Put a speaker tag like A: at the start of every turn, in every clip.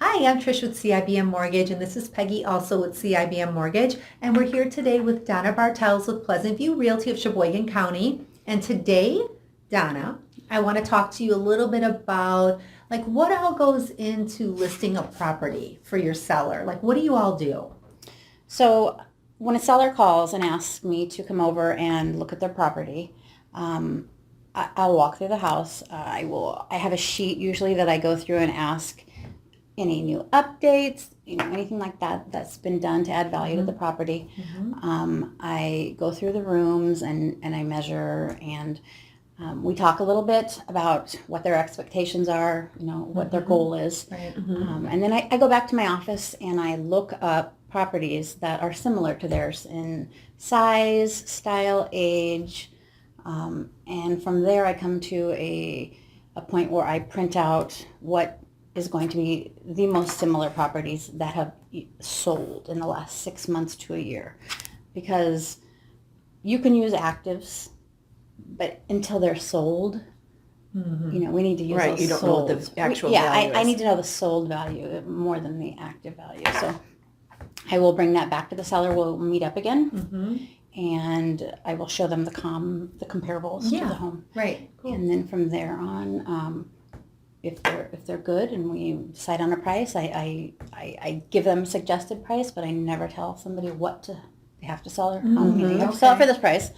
A: Hi, I'm Trish with CIBM Mortgage, and this is Peggy also with CIBM Mortgage, and we're here today with Donna Bartels with Pleasant View Realty of Sheboygan County. And today, Donna, I want to talk to you a little bit about what all goes into listing a property for your seller. What do you all do?
B: So when a seller calls and asks me to come over and look at their property, I'll walk through the house. I have a sheet usually that I go through and ask any new updates, anything like that that's been done to add value to the property. I go through the rooms and I measure, and we talk a little bit about what their expectations are, what their goal is.
A: Right.
B: And then I go back to my office and I look up properties that are similar to theirs in size, style, age, and from there I come to a point where I print out what is going to be the most similar properties that have sold in the last 6 months to a year, because you can use actives, but until they're sold, we need to use those
C: you don't
B: sold.
C: know what the actual value
B: I
C: is.
B: need to know the sold value more than the active value. So I will bring that back to the seller. We'll meet up again, and I will show them the comparables to the home.
A: Right. Cool.
B: And then from there on, if they're good and we decide on a price, I give them a suggested price, but I never tell somebody they have to sell their home. You have to sell it for this price.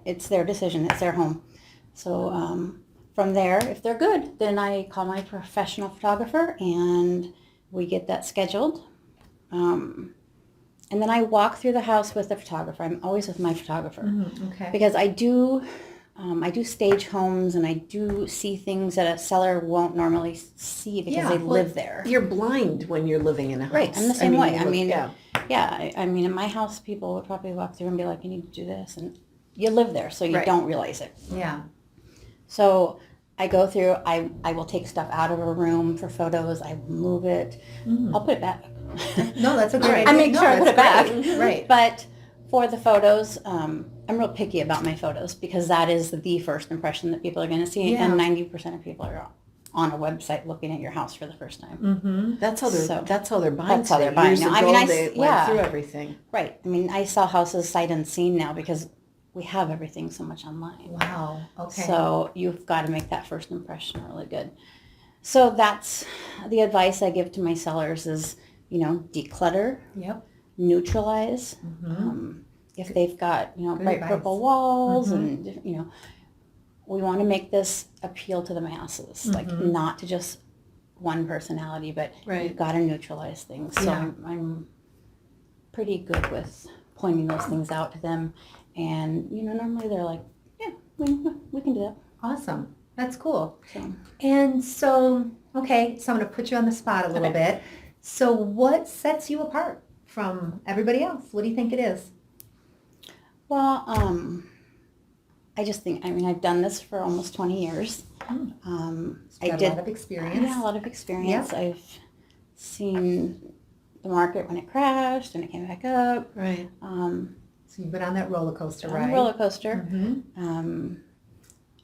B: It's their decision. It's their home. So from there, if they're good, then I call my professional photographer and we get that scheduled. And then I walk through the house with the photographer. I'm always with my photographer because I do stage homes, and I do see things that a seller won't normally see because they live there.
C: You're blind when you're living in a house.
B: Right, I'm the same way.
C: Yeah.
B: I mean, in my house, people would probably walk through and be like, you need to do this, and you live there, so you don't realize it.
A: Yeah.
B: So I go through, I will take stuff out of a room for photos, I move it, I'll put it back.
A: No, that's a great idea.
B: I make sure I put it back.
A: Right.
B: But for the photos, I'm real picky about my photos because that is the first impression that people are going to see, and 90% of people are on a website looking at your house for the first time.
C: That's how they're buying.
B: That's how they're
C: today.
B: buying
C: Years
B: now.
C: ago,
B: I mean,
C: they went through everything.
B: Right. I mean, I sell houses sight unseen now because we have everything so much online.
A: Wow. Okay.
B: So you've got to make that first impression really good. So that's the advice I give to my sellers is, declutter, neutralize. If they've got, bright purple walls and, we want to make this appeal to the masses, not to just one personality, but you've got to neutralize things. So I'm pretty good with pointing those things out to them. And, normally they're like, yeah, we can do that.
A: Awesome. That's cool.
B: So.
A: And so, okay, so I'm going to put you on the spot a little bit. So what sets you apart from everybody else? What do you think it is?
B: Well, I just think, I've done this for almost 20 years.
A: I did a lot of experience.
B: Yeah, a lot of experience. Yeah. I've seen the market when it crashed and it came back up.
C: Right.
A: So you've been on that roller coaster ride.
B: Roller coaster.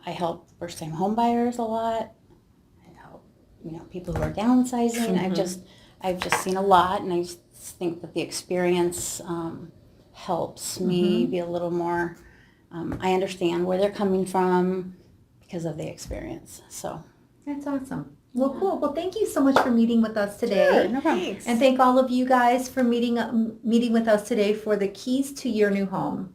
B: I help first-time home buyers a lot. I help, people who are downsizing. I've just seen a lot, and I just think that the experience helps me be a little more. I understand where they're coming from because of the experience. So
A: that's awesome. Well, cool. Well, thank you so much for meeting with us today.
B: Sure, no problem.
A: And thank all of you guys for meeting with us today for the keys to your new home.